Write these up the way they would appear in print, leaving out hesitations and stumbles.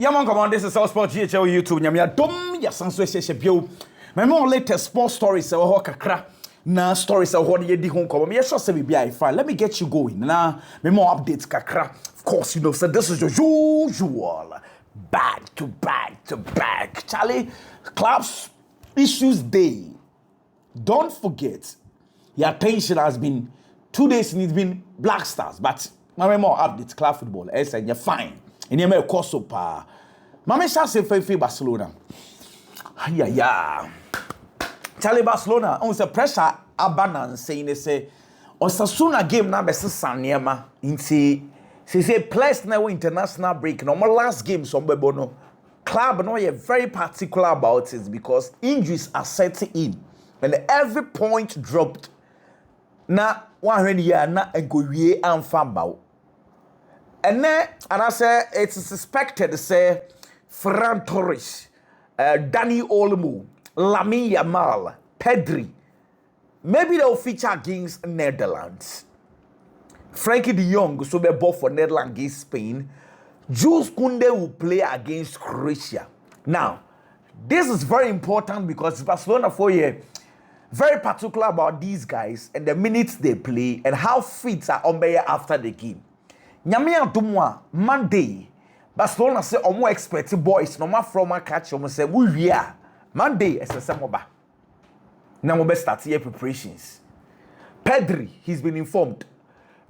Yaman come on, this is South Sport GHL YouTube. Nyamia dom ya sanso ese bio. My more latest sport stories ho kakra. Na stories ho de di ho come. Me sure say we be fine. Let me get you going. Na me more updates kakra. Of course, you know, so this is your usual back to back. Charlie, clubs issues day. Don't forget, your attention has been 2 days and it's been Black Stars, but my more updates club football. I said you're fine. In your course of Mama shall say for Barcelona. Yeah. Charlie Barcelona on the pressure abanan saying they say Osasuna game na best Sanyama into say players now international break. No my last game somewhere no club no you're very particular about it because injuries are setting in and every point dropped. Na 100 year na engowie amfa bawo. And then, and I say it's suspected, say, Ferran Torres, Dani Olmo, Lamine Yamal, Pedri. Maybe they'll feature against Netherlands. Frankie de Jong, so be both for Netherlands against Spain. Jules Koundé will play against Croatia. Now, this is very important because Barcelona for you very particular about these guys and the minutes they play and how fit are on after the game. Nyame adomwa Monday Barcelona say omo expect boys no ma from catch omo say we wia Monday esese moba na mo be start here preparations. Pedri he's been informed.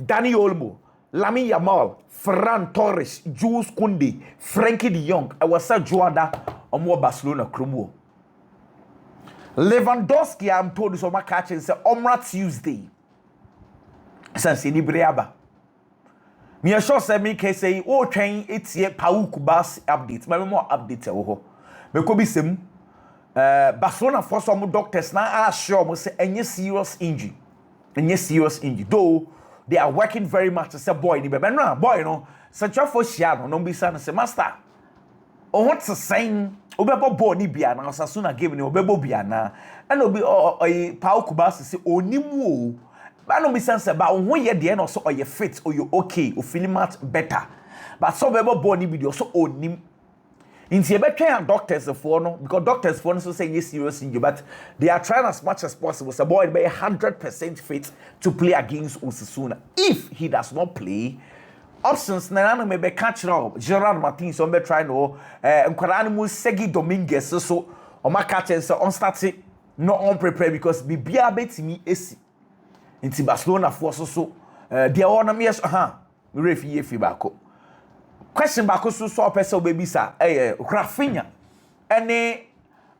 Dani Olmo, Lamine Yamal, Ferran Torres, Jules Koundé, Frankie de Jong, awasa Juada omo Barcelona kromo. Lewandowski I'm told so ma catch say omra Tuesday. Since ni breaba me sure say me can say o train etie Pauku Bas update. My more update e ho. Me ko bi sem Barcelona for some doctors now are sure mo say any serious injury. Any serious injury. Though they are working very much to say boy ni be no boy no such a for share no be say master. O what to saying obebo ball ni bia na Osasuna game ni obebo bia na and obi Pauku Bas say onimu o I don't be sense about when you're the end also or you fit or you okay or feeling much better. But some people born video so own him. In the better doctors for no because doctors for no so say yes serious injury, but they are trying as much as possible. So boy be 100% fit to play against Osasuna. If he does not play, options na maybe catch up. Ronaldo Martinez so be trying no Nkwaraanimu Segi Dominguez so o ma catch and so on start not unprepared because bibia betimi esi. Inti Barcelona force so they are on me yes me refi fi bako question bako so person baby sa Rafinha ene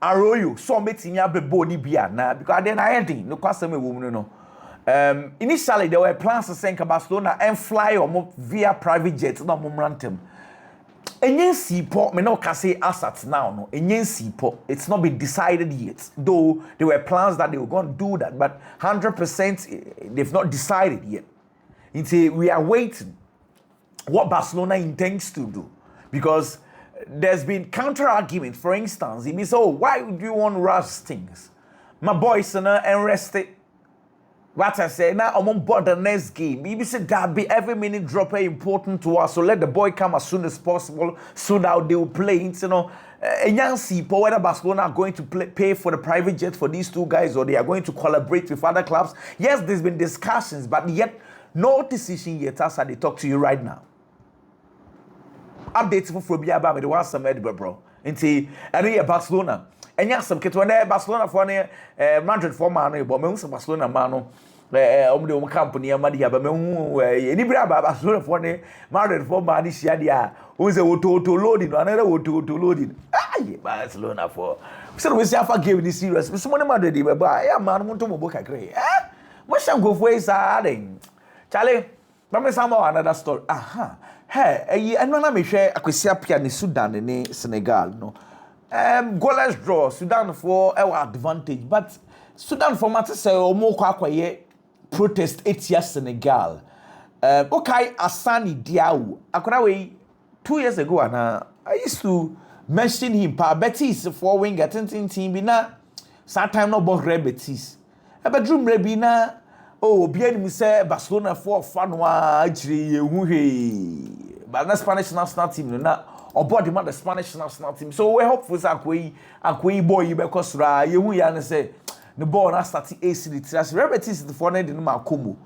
Arroyo so metimi abebo ni bia na because then I ending no kwasem ewo no initially there were plans to send Barcelona and fly or via private jet no momentum enyensi po me no can say assets now no enyensi po it's not been decided yet though there were plans that they were going to do that but 100% they've not decided yet until we are waiting what Barcelona intends to do because there's been counter argument. For instance it means why would you want to rush things my boys and rested. What I say now, I'm on board the next game. Maybe say that be every minute drop important to us. So let the boy come as soon as possible. So that they will play. You know, Yancy, whether Barcelona are going to pay for the private jet for these two guys or they are going to collaborate with other clubs. Yes, there's been discussions, but yet no decision yet. As I talk to you right now. Updates for Phobia about the one some Edinburgh, bro. Into any Barcelona. And yes, some kids when Barcelona for Madrid for man, but me Barcelona mano. The company amadi but me any Barcelona for Madrid for man is shadia. Who's a to loading another to loading. Barcelona for. So we say I forgive this serious. Someone Madrid but I man want to book a grey. What shall go for is adding. Charlie, but me some another story. Aha. Hey, I know me share akwesi apia ni Sudan ni Senegal no. Goalless draw Sudan for our advantage but Sudan for matter say omo kwaye protest etia Senegal okay Asani Diaw akora we 2 years ago and I used to mention him pa Betis for winger team bi na that time no ball Betis bedroom rebi na obi ani say Barcelona for fanwa agire ye hu he but na Spanish national team no na or body man the Spanish national team. So we hope for Akwe boy because you ya say the ball na start AC the trust. Rebetis the phone de ma komo.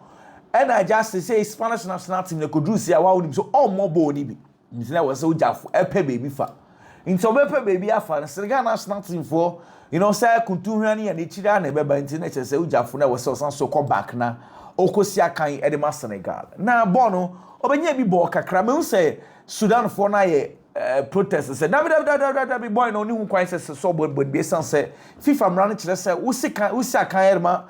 And I just say Spanish national team they could do see wa so all more ball ni bi. Ntina we say ujafo epe baby fa. Into epe baby afa Senegal national team for you know say kuntu hwani and ichira na beba ntina che say ujafo na we say so come back na okosi akan e de ma Senegal. Na ball no obenya bi ball kakra me say Sudan for na ye protest say that boy no ni hu kwan say so but be san say FIFA run kire say wo si akan ma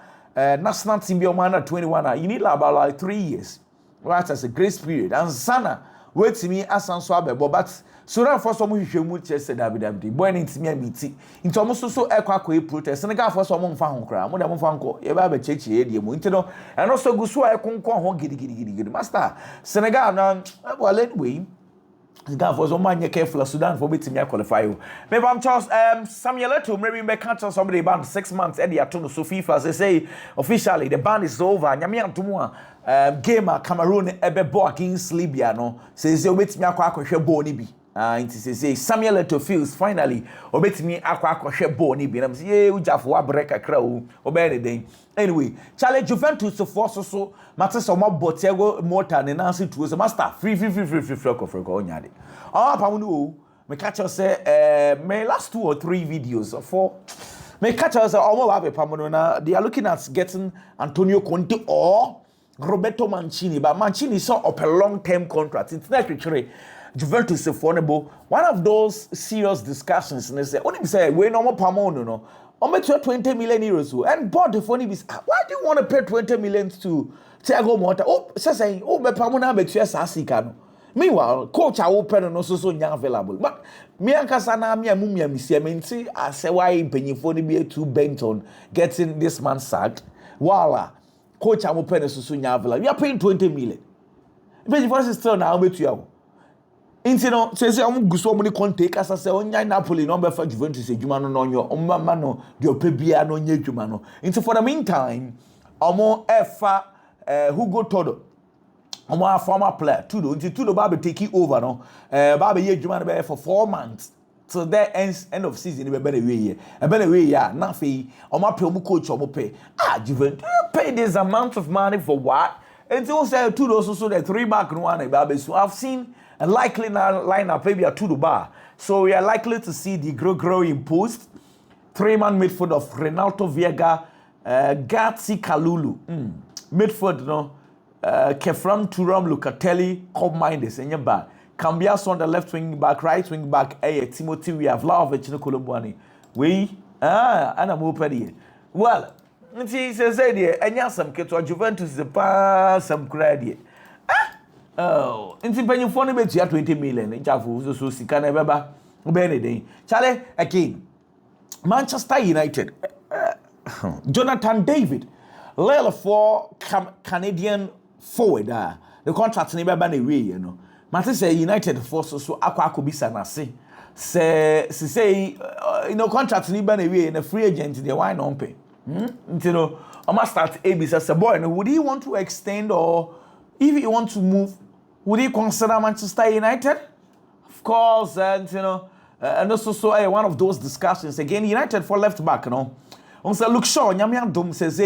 national team be o man 21 you need like 3 years right as a grace period and sana wait me asan so abebo but Sudan for some hwehwemu kire say that boy ni ntimi amiti into omo so ekwa protest Senegal for some mfa ho kra mo da mfa nko ye ba chechi e die mo ntino and also gusu ekonko ho gidi master Senegal na well anyway Sudan for some man careful Sudan for beating me qualify you. Maybe I'm Charles Samuel Eto'o maybe me can't tell somebody about 6 months Eddie Atono so FIFA they say officially the ban is over. Nyame antomo game Cameroon ebe ball against Libya no say obetimi akwa ball ni bi. Inti say Samuel Eto'o feels finally obetimi akwa ball ni bi. Na say ye ujafo wa break akra o obe ne den. Anyway, challenge Juventus to force so matter some Bottego motor and Nancy to a master free onyade. Ah, Pamuno, me catch us say my last 2 or 3 videos or 4. Me catch us almost have a Pamuno. They are looking at getting Antonio Conte or Roberto Mancini, but Mancini saw up a long-term contract. It's not actually Juventus is vulnerable. One of those serious discussions, and they say, "What do you say? We no more Pamuno, no." I'm bet 20 million euros. And bought the phone is why do you want to pay 20 million to Thiago Motta? Oh, saying, oh, but Pamona bet you as meanwhile, coach are open and also so young available. But me and Kasana, me and Mumia, Missy, I mean, see, I say, why penny for the be too bent on getting this man sacked? Voila, coach are open and so young available. You are paying 20 million. But for us, still now, bet you. Intino says I'm go so many take as I say on Napoli number for Juventus edwuma no onyo omama no de opebia no nya edwuma no into for the meantime omo efa Hugo Todo omo a former player Tudo ba be take over no ba be ye edwuma no be for 4 months till the end of season be na we ya na fe omo pe omo coach omo pe Juventus pay this amount of money for what until say Tudo so the 3 back no one ba be so I've seen a likely lineup maybe to the bar. So we are likely to see the growing post. 3-man midfield of Ronaldo Viega, Gatsi Kalulu. Midfield, no. Kefram Turam Lucatelli, Cobb Mindes, and your back. Cambias on the left wing back, right wing back, Timothy, we have Vlahovic in Colomboani. And I'm open here. Well, he says, and yes, some kids or Juventus is a pass, some credit. Oh, in the phone bet you 20 million. In Jafu, so sika na beba. Benedict. Charlie again. Manchester United. Jonathan David. Lele for Canadian forward. The contract ni beba na way, you know. Mate say United force so akwa bisa na se. Say you know contract ni beba na way na free agent dey why no pay. You know, I must start ABC as a boy. Would he want to extend or if he want to move? Would he consider Manchester United? Of course, and you know, and also one of those discussions again. United for left back, you know. On say look Shaw, Nyamian Dom says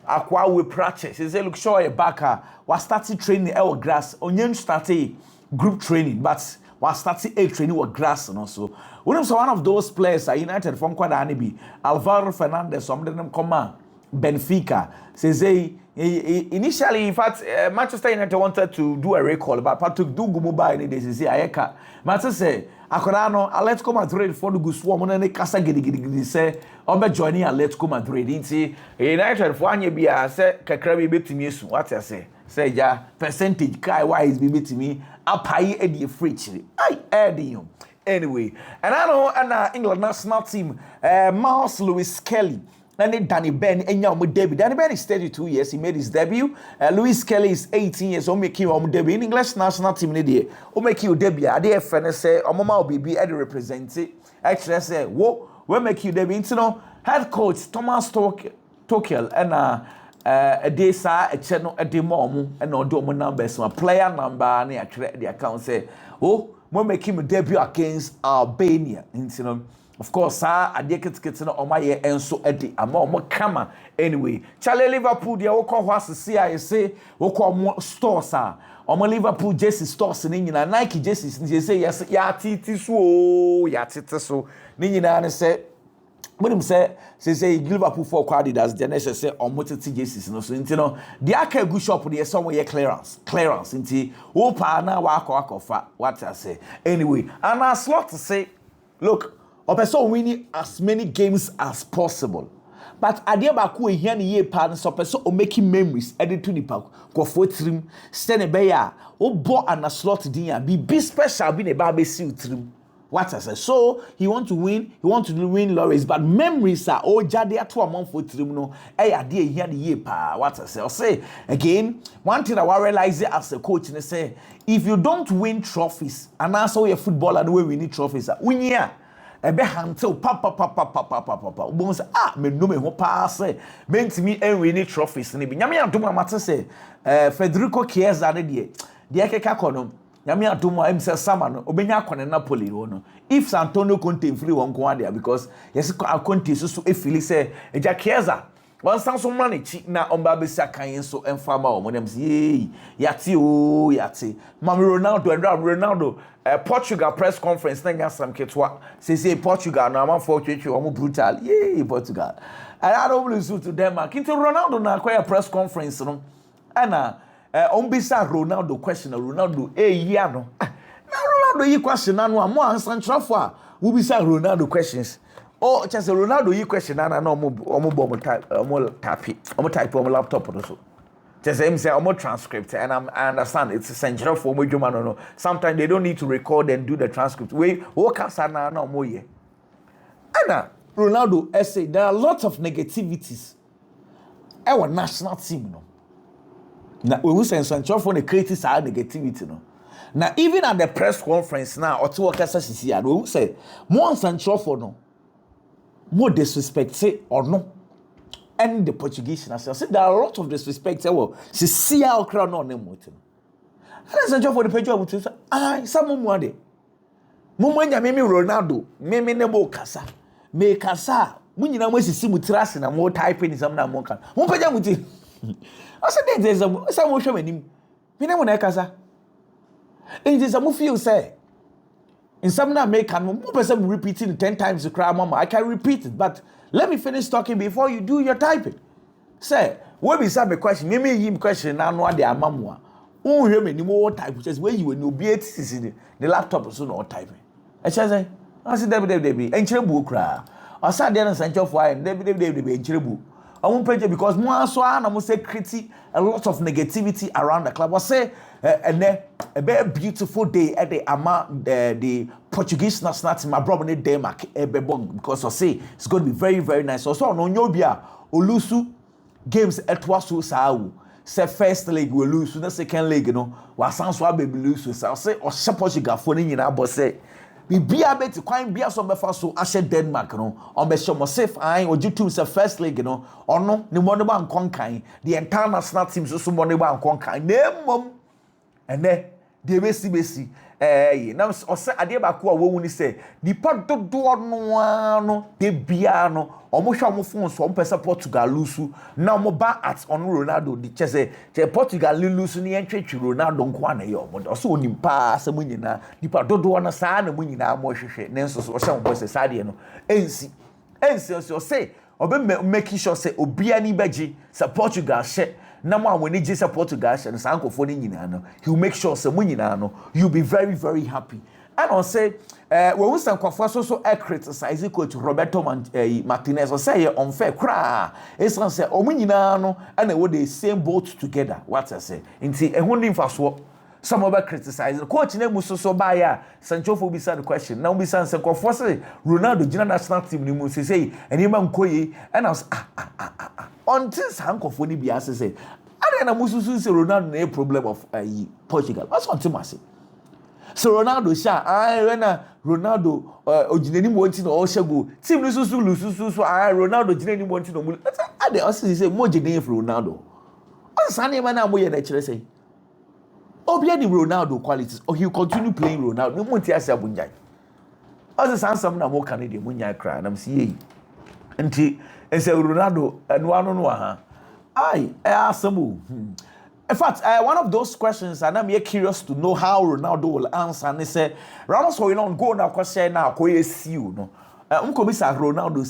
akwa we practice. Says look Shaw a backer. Was starting training our grass. Onyen started group training, but was starting a training with grass and also. One of those players are United from Quadanibi, Alvaro Fernandez. Some of them come Benfica says initially, in fact, Manchester United wanted to do a recall, but Patrick do go mobile in this. Say Ayeka. Manchester say Akorano, Atletico Madrid for the go swarm on any casa gidi say obe joining Atletico Madrid. Inti United for anye bia say kakra be betimi su. What I say ja percentage kai wise be betimi apai e die free chiri. Ai edium. Anyway, and I know and England national team Miles Lewis Kelly. And Danny Ben and Yamu debut. Danny Ben is 32 years. He made his debut. Lewis Kelly is 18 years. Make him debut in English national team. Make you debut. I dare friend say, "Omama will be able to represent it." Actually, say, "Whoa, we make you debut." You know, head coach Thomas Tuchel and a day sa a channel a day mom and no do numbers. My player number and the account say, "Oh, mo make him debut against Albania. You know, of course, adeɛ ketekete no ɔma yɛ enso ɛde ama ɔmo kama anyway. Charlie Liverpool deɛ wokɔ hɔ asese a yɛse wokɔ ɔmo stores a ɔmo Liverpool jersey stores ne nyinaa Nike jerseys ne yɛse yɛatete so o yɛatete so ne nyinaa ne sɛ when him say Liverpool for Adidas, then they say ɔmo tete jerseys no so nti no the aka good shop dey somewhere clearance nti wo pa na wakɔ fa what I say anyway and I slot to say look person winning as many games as possible. But adeɛ baako ehia ne yie pa no so person o making memories edit to nipa kɔfo trim stand be ya wo bo an slot din a be special be ne ba be si trim what I say so he want to win laurels but memories are all jade ato amon for trim no adeɛ ehia ne yie pa what I say again one thing I realize as a coach ne say if you don't win trophies and also your footballer the way we need trophies win here ebe hantel papa bo say me no me ho pa say mentimi enwe ni trophies ne bi nyame adom amate say Federico Chiesa ne de keka kono nyame adom am say sama no obenya akone Napoli no if Antonio Conte free won ko ade because yes Conte so efili say eja Chiesa one sanso manichi na omba besi akan so emfa ma o mo dem say yati o yati mama Ronaldo Portugal press conference na nyasam ketwa say Portugal na amanfo twetwe o mo brutal Portugal I don't lose to Denmark into Ronaldo na kwaya press conference no ana ombisa Ronaldo question Ronaldo yia no na Ronaldo yi question na no amo ansan trafo a wo bisa Ronaldo questions oh just Ronaldo yi question na omo type laptop or so just him say omo transcript and I understand it's essential for omo dwuma no sometimes they don't need to record and do the transcript we kasa na omo ye ana Ronaldo say there are lots of negativities our national team no na we say essential for the creative side negativity no now even at the press conference now oto okasa sisi ya we say more essential for no more disrespect say or no and the Portuguese national say there are a lot of disrespect well she see how crowd no name with that's a job for the page of say some mo ade mo nya me Ronaldo me nebo kasa me kasa mo nyina mo sisi mutrase na mo type in some na mo kan mo page muti I said there's some mo hwe manim me na mo na kasa it is a mo feel say in some na make and more person repeating 10 times the cry mama I can repeat it but let me finish talking before you do your typing say we be say me question me him question na no ade amamu a won hwe me ni mo type just where you no be the laptop so no typing I say I say debi enchire bu okra o say dey na sancho for am debi enchire bu I page because more so na mo say critique a lot of negativity around the club. I say a very beautiful day at the Portuguese national team. My brother in Denmark because I say it's going to be very very nice. Also no nyobia olusu games etwaso sao. Say first leg we lose, the second leg wasanso abebi lose. So I say o Portugal for ni nyina bo say bibia bet kwan bia so befa so ahye Denmark no on be show mo safe ai ojitu say first league no ono ni mo ne ba nkon kan the entire national team so mo ne ba nkon kan na mom ene de besi na o say ade ba ko a wo ni say nipa dodo no de bia no omo hwa mo fon so omo Portugal lose na omo ba at on Ronaldo di chese Portugal lose ni entwetwe Ronaldo nko ana ye omo so onimpa asa mo nyina nipa dodo na saa na mo nyina mo hwehwe ne nso so o hwa mo boss sade no ensi so say obe make sure say obia ni beji sa Portugal hye na mo awoni je sa Portugal hye no sa ankofo ni nyina no he will make sure say mo nyina no you be very very happy. And I say, when we stand so criticize coach Roberto Martinez, or say unfair cry. It's on say, no, and they were the same boat together. What I say, into a hundred fast some of us criticize. Coach name was so by Sancho for beside the question. Now we say Ronaldo, General National Team, you must say, and you man koye, and I was until Sankophony be as say, I don't know, Ronaldo, no problem of Portugal. What's on to massive? So Ronaldo sha when Ronaldo ojinani mo nti no o shego team no susu Ronaldo jinani mo nti no mu ade o say mo jinani for Ronaldo o sane ma na mo ye na kire say Obia the Ronaldo qualities, or he'll continue playing Ronaldo. No more tears abunjai. As a son, some more Canadian munya cry, and I'm seeing. And say Ronaldo and one on one. I ask some. In fact, one of those questions, and I'm curious to know how Ronaldo will answer. And they say, Ramos, so you don't go now, question now, I see you. No, Mr. Ronaldo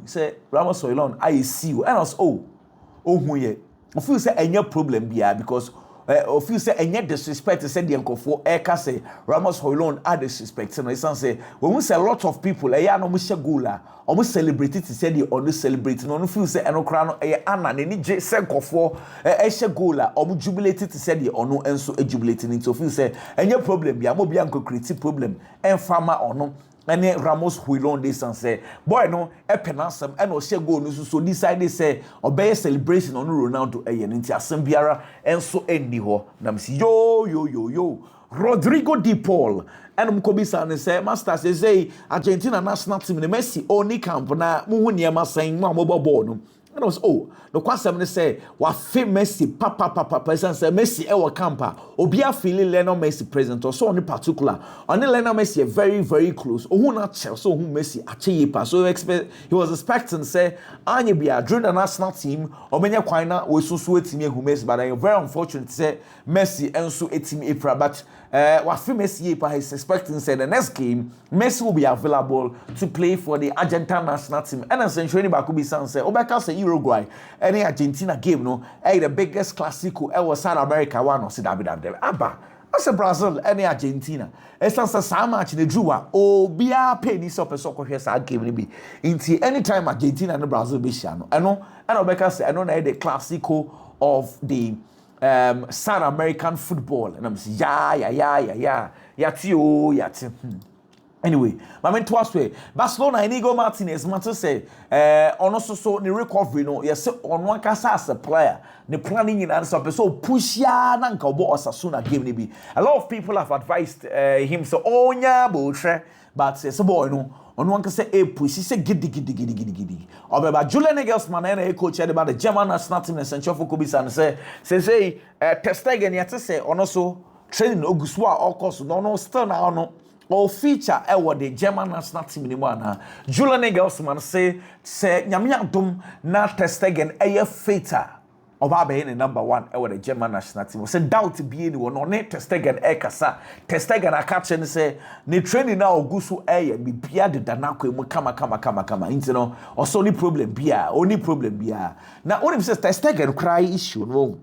say, Ramos, so you don't, I see you. And I was, who ye? I feel say any problem be because I feel say any disrespect to send the uncle for Eka say Ramos Hoylon are disrespect. And I say when we say a lot of people, I no musha gula, almost celebrated to say the only celebrating. No feel say no crown Anna any J senko for Esha gula, or jubilated to say the ono and so jubilating into feel say any problem be a mobianco critique problem and farmer or no. And Ramos Huilon this and say, boy, no, a penasum, and no share go so decide say, obey a celebration on Ronaldo a into Assembiara and so any ho. Namsi yo. Rodrigo Di Paul and Mkobisa and say, Master say, Argentina national team, the Messi, only camp na Muhunia saying, Mamma Bono. And I was, the question say, what fit Messi, papa, and say, Messi, our camper, Obia feeling Lionel Messi present, or so on in particular. Only Lionel Messi very, very close. Who not so who Messi achieve. So he was expecting, say, Anya be a during the national team, or many quina, we so sweet me who Messi, but I am very unfortunate to say, Messi and so a team April, but what fit Messi is expecting, say, the next game, Messi will be available to play for the Argentine national team. And essentially, Bakubi San say, Obeka say, Uruguay, any Argentina game, no, the biggest classical ever South America one or David. Abba, as a Brazil, any Argentina. It's not so much in the Drew, be a penny so soccer here, so game be. Into anytime Argentina and Brazil be shano. I know, and Obeka say, I know the classical of the South American football. And I'm saying, yati. Anyway, my man twice way. Barcelona Inigo Martinez, Matter say, on also so the recovery, no, yes, on one cassa as a player, the planning in answer, so push ya nanka bo Osasuna game be. A lot of people have advised him so nya bullshit, but says a boy no. On one can say a push, he said giddy. Or about Julian Nagelsmann and a coach about the German national team and Sancho for Kubis and say, Testegen yet to say, on also training Oguswa or course, no, still now, no. Or feature the German national team anymore. Julian Nagelsmann say Nyamia Dum na Testegen a feta of being number one the German national team. Say doubt be anyone on it Testegen Ekasa. Testegen a captain say ni training now Gusu be bia de danako mu kama. You know, also only problem bia. Now only says Testegen cry issue no.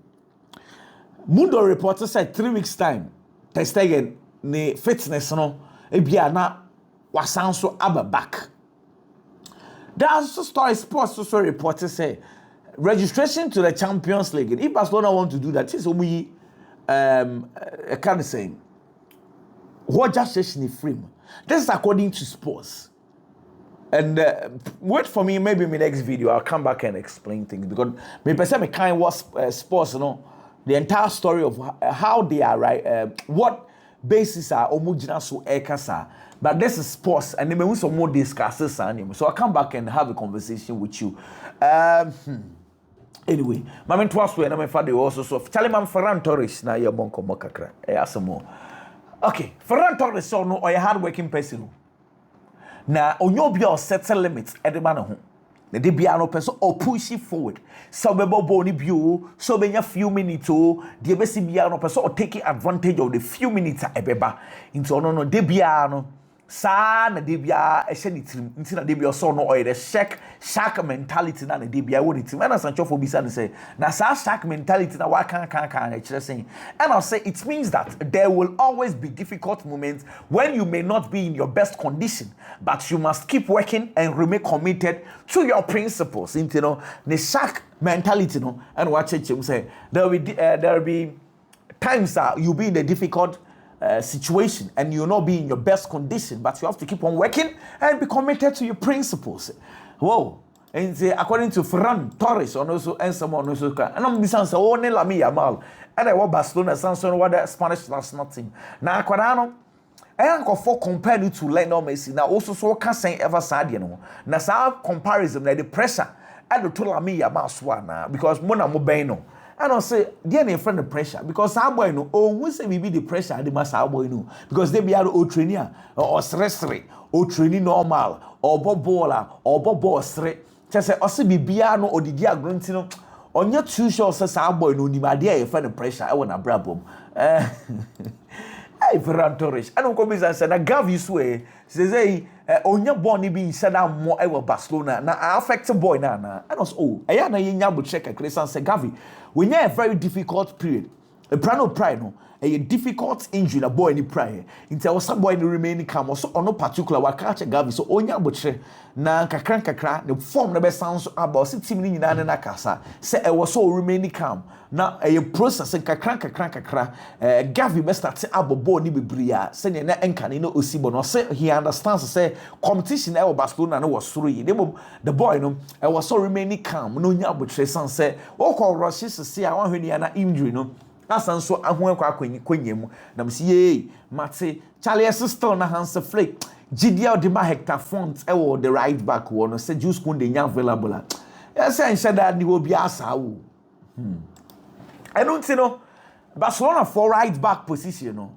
Mundo reporter said 3 weeks time Testegen ni fitness no. Ebia na wasanso aba back. That's the story sports also reported say registration to the Champions League. If Barcelona want to do that, it's only I can't say what just session free. This is according to sports. And wait for me, maybe in my next video I'll come back and explain things because maybe I kind was sports, you know, the entire story of how they are right, what basis are omujina so ekasa, but this is sports and then we some more discusses and so I'll come back and have a conversation with you. Anyway, my man twas way and my father also so Chaliman Ferran Torres na ya bonko mokakra more. Okay, Ferran Torres so no or a hard working person na onyo bia set limits edema ho na de bia no person or push it forward so bebo boni bio so benya few minutes de besi bia no person or taking advantage of the few minutes ebeba into no de bia no sa na de bia e hye ni tirim nti na de bia so no oil the shark mentality na de bia wo ni tirim and Sancho for bisa say na sa shark mentality na wa kan e kire saying and I'll say it means that there will always be difficult moments when you may not be in your best condition but you must keep working and remain committed to your principles you know the shark mentality no and watch it say there will be times you'll be in a difficult situation and you'll not be in your best condition, but you have to keep on working and be committed to your principles. Whoa. And according to Ferran Torres, also and someone also and I'm listening to only Lamine Yamal and I was Barcelona Sanson what the Spanish national team. Now Aquadano and for compared to Lionel Messi now also so can't say ever sad you know. Now comparison the pressure and the Lamine Yamal swana because Mona Mobeno And I say, dear na friend the pressure because our boy no oh who say we be the pressure the mass our boy no because they be able o training or stressful or training normal or bobola or bobo stre just say ose bibia no odidi agronti no onya too sure say our boy no ni ma dey friend the pressure e wona brabom hey Ferran Torres I don't come be say na Gavi swe say onya born ni be say na mo e Barcelona na affect boy na and also oh eya na yenya bo check Christian say Gavi we a very difficult period a prano pride no a difficult injury na boy ni pride into was some boy ni remaining calm so on no particular wa catch Gavi so onya bo che na kakra the form na be sounds about 60 minutes nyina na kasa say e was so remaining calm na a process kakra Gavi be start abobo ni bebria say na enka no osibo no say he understands say competition e Barcelona no was through the boy no e was so remaining calm no nya bo che san say o ko rush see a wan hwani na injury no asan so ahon kwa kwanyemu na msi ye mate Charlie sister na Hans Flick Gidia de ma hectare font e wo the right back wo no say juice kun de nya available yes say nshada ni obi asa wo I don't know Barcelona for right back position no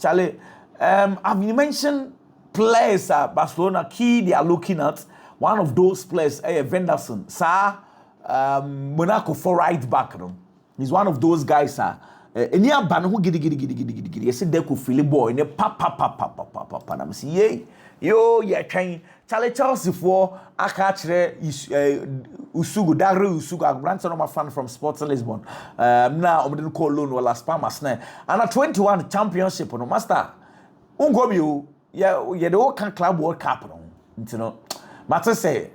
Charlie I've mentioned players at Barcelona key they are looking at one of those players Venderson sir Monaco for right back no he's one of those guys sir any aba no gidi yes dey ko feel boy ne pa na me say yo ye twen Chelsea for aka kire Usugu Dagre Usugu Branson my fan from Sports Lisbon now I'm call loan or Las Palmas na and a 21 championship no master ungomi o ye the World Club World Cup no you know but say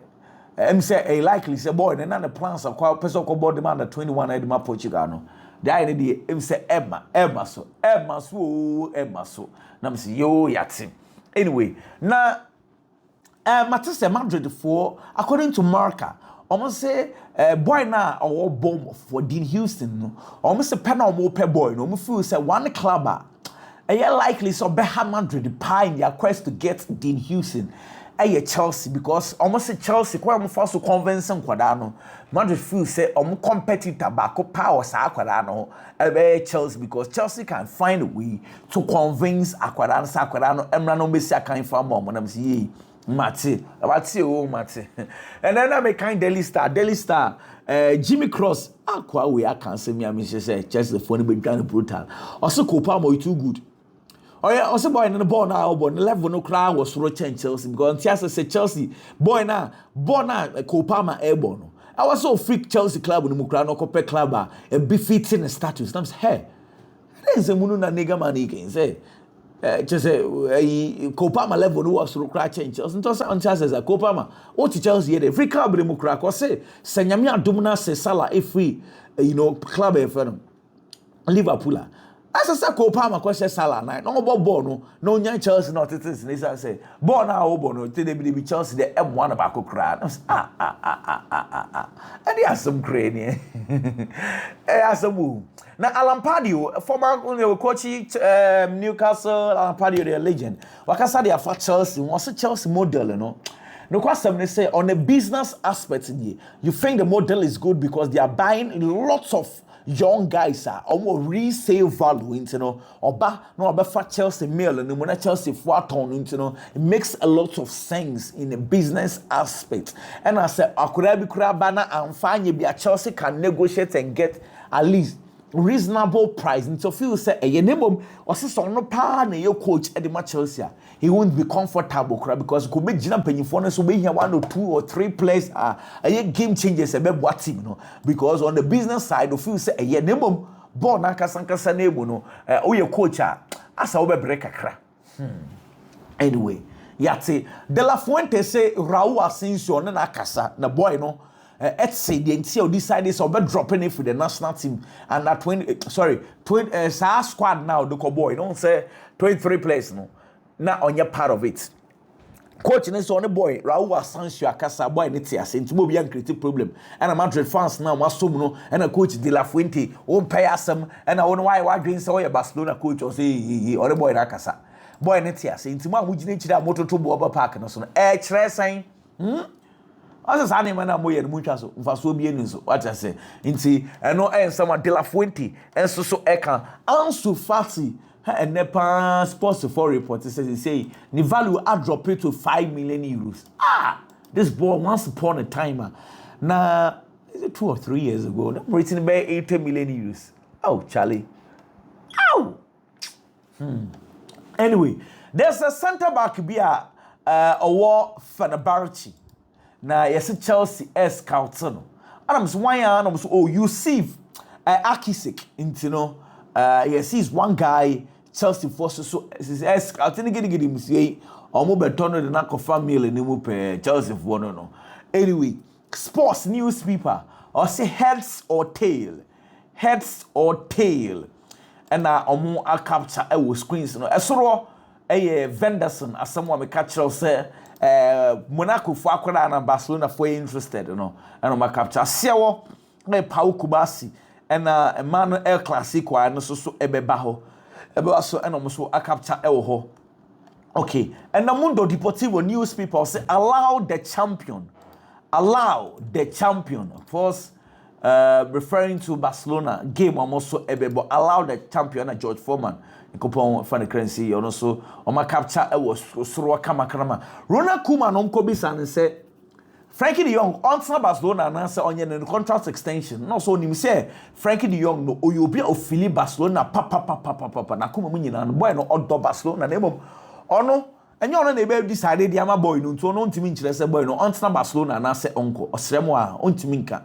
say a likely say boy na the plans of kwa person ko board demand 21 na the Portugal no the I need say Emma so na me say yo yati anyway na Manchester Madrid for according to Marca almost say boy na or bomb for Dean Houston no almost say pen or more boy no me feel say one club likely so Beha Madrid pine their quest to get Dean Houston Chelsea because almost say Chelsea kwa mo first convince nkwada no Madrid feel say competitor back power sa akwada no Chelsea because Chelsea can find a way to convince akwada no emra no besi akan fa mo na say Mate and then I make kind Daily Star Jimmy Cross akwa we can say me am say Chelsea phone be brutal also Copa mo too good. Oh yeah, also boy in the ball now, but the level no crowd was roaching Chelsea because Tiasa said Chelsea boy na Copama airborne. I was so freak Chelsea club no crowd no compare club and be fitting the status. I'm say hey, there's a munu na nigga man again say just say Copama level no was crowd change Chelsea. Ntosa on Chelsea a Copama. What Chelsea here free club no crowd ko say senyame adumna se sala if we club e Liverpool. As I say, Copama question Salah night. No ball no young Chelsea not it is. They say ball now no. Today be Chelsea the M1 about crowd. And they have some crazy. Have some move. Now Alan Pardew, former coach Newcastle, Alan Pardew the legend. Wakasa they are for Chelsea. What's a Chelsea model, No question they say on the business aspect you think the model is good because they are buying lots of young guys are almost resale value oba for Chelsea mail and when Chelsea for ton it makes a lot of sense in the business aspect and I said akurabi kurabana and find be a Chelsea can negotiate and get at least reasonable price until feel say yenemo or so no pa na your coach at the Chelsea he won't be comfortable because could be jina penyifo so be here 1 or 2 or 3 players are game changers e be boa team because on the business side of feel say yenemo ball na kasankasa na egu no o ye coach asa wo be break akra anyway yate De La Fuente say Raul Asensio na kasa na boy no let's say the NCL decided so be dropping it for the national team and that 20 squad now the boy don't say 23 players no now on your part of it coach is on the boy Raul Asensio akasa boy niti asenti mo be an creative problem and Madrid fans now masum no and a coach De La Fuente won pay asem and I won why green say Barcelona coach or say or the boy akasa boy niti asenti mo amugine chira moto to bo park no so e kire san Asa sa ne mana moye no mutwa so mfa so bi eni so what I say nti eno ensama de la Fuente enso so eka Ansu Fati and Nepa Sports for report says say the value had dropped to 5 million euros. This ball once upon a time now is it 2 or 3 years ago I'm rating about 80 million euros. Oh Charlie. Ow. Anyway, there's a centre back be a war Fenerbahce. Na yes Chelsea scouts no. And I'm so why I'm so oh you see Akisik into no yes he's one guy Chelsea forces so scouting get him say omo beton de na kofa meal ni mu pe Chelsea for no. Anyway, sports newspaper or say heads or tail. And omo a capture e screens no. Esoro Venderson as someone me catch say Monaco for akwara na Barcelona for interested no and my capture sewo Pau Kubasi and Emmanuel El Clasico and so ebeba ho ebe so and almost a capture ho. Okay, and the Mundo Deportivo newspaper say allow the champion of course referring to Barcelona game almost so ebebo allow the champion George Foreman Kupon fan currency and also on my capture was so kama Ronald Koeman on Kobe-san and say Frankie de Jong on Barcelona and answer on your contract extension no so him say Frankie de Jong no you be of Philip Barcelona papa na kuma munyina no boy no odo Barcelona na emom ono enye ono na ebe decided dia ma boy no nto no ntimi nkire say boy no on Barcelona na say onko osremo a ontimi nka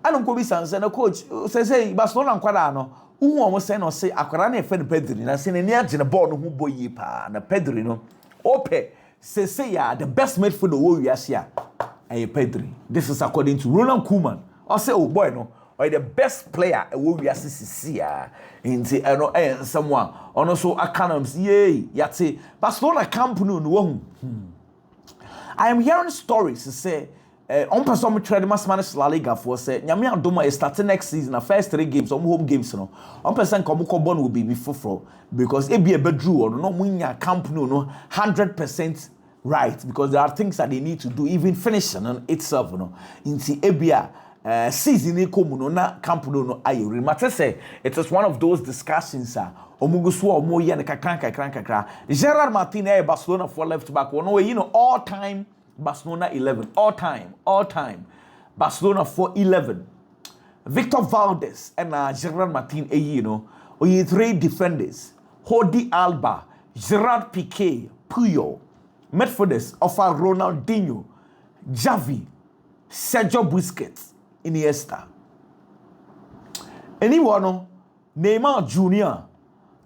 anon Kobe-san say na coach say Barcelona nkwada no who almost say no say akwara na efe Pedri na say na ni agene ball no hu boyi pa na Pedri no ope say ya the best midfielder wo wiase a Pedri. This is according to Ronald Koeman. I say oh boy no or the best player wo wiase sisi a nti eno someone ono so accounts yate Barcelona camp no wo I am hearing stories to say on person trade Spanish La Liga for say nyame adoma start next season the first 3 games on home games no on person come born will be before because e be a bedrew or no munya camp no 100% right because there are things that they need to do even finishing on itself no inti ebia season e come no na camp no ayori matter say it is one of those discussions omugusu omo ye ne kakran Gerard Martinez Barcelona for left back one way you know all time Barcelona 11 all time Barcelona for 11 Victor Valdez and Gerard Martin you know we 3 defenders Jordi Alba Gerard Piqué Puyol midfielders offer Ronaldinho Xavi Sergio Busquets Iniesta anyone Neymar Jr.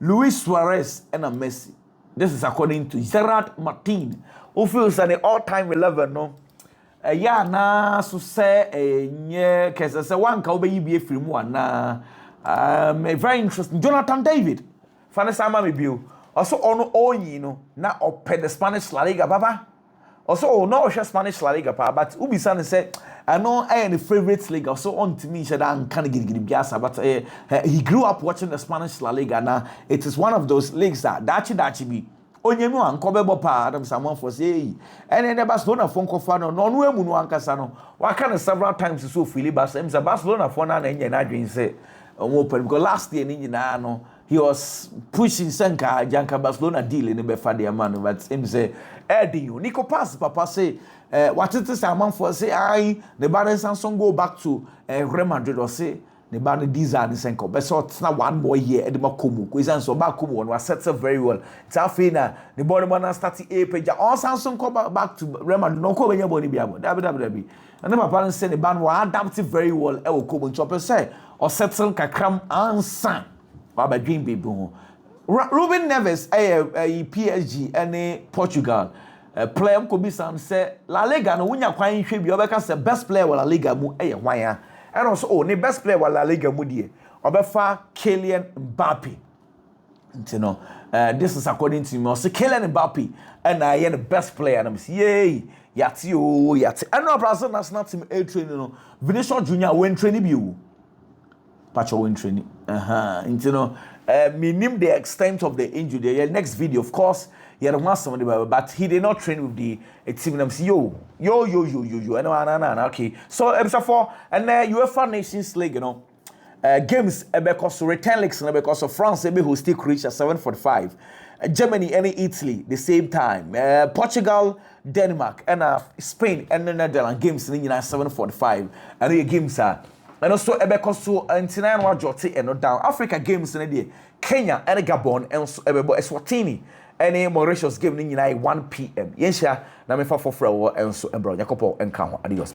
Luis Suarez and Messi. This is according to Gerard Martin who feels an all-time 11 no yeah na so say nye kese say one ka obeyi bi efiri mu na very interesting Jonathan David Fanessa ma me bio also ono onyi no na opɛ the Spanish La Liga baba also no Spanish La Liga pa but ubisa ne say I know I am the favorite league also on to me said I'm kind of giddy biasa but he grew up watching the Spanish La Liga now it is one of those leagues that dachi be onyemu ankobebo pa Adam someone for say and then Barcelona for nkofa no no emu no ankasa no waka several times so Philip Barcelona for na enye na adwen say open because last year ni na no he was pushing Senka Janka Barcelona deal in the Befadia man but him say Eddie Nico pass papa say what it is a man for say I the banner Samsung go back to Real Madrid or say the banner these are the Senko but so it's not one boy here Edema Kumu Kwizan so back Kumu was set up very well it's afina the body man starting a page all Samsung come back to Real Madrid no ko benya boni biabo www and then my parents say the band were adapted very well e will come chopper say or settle kakram ansan Baba dream baby Ruben Neves PSG and Portugal player could be some say La Liga no wunya kwan hwe bi obeka say best player wa La Liga mu hwan ya and also the best player wa La Liga mu die obefa Kylian Mbappe you know this is according to me say Kylian Mbappe and I am the best player and I'm say yay yati and no Brazil national team training no Vinicius Junior when training bi Pacho win training you know minim the extent of the injury the next video of course He had one somebody, but he did not train with the team. And yo. And okay. So episode 4 and UEFA Nations League, games because return legs because of France be hosting Croatia 7:45. Germany and Italy the same time. Portugal, Denmark and Spain and Netherlands games in 7:45. And the games are and also because so antina no ajote and down Africa games in the Kenya and Gabon and so Eswatini and Mauritius game in 1 p.m. Yensha na me fa for and so embro Jacopo and Adios.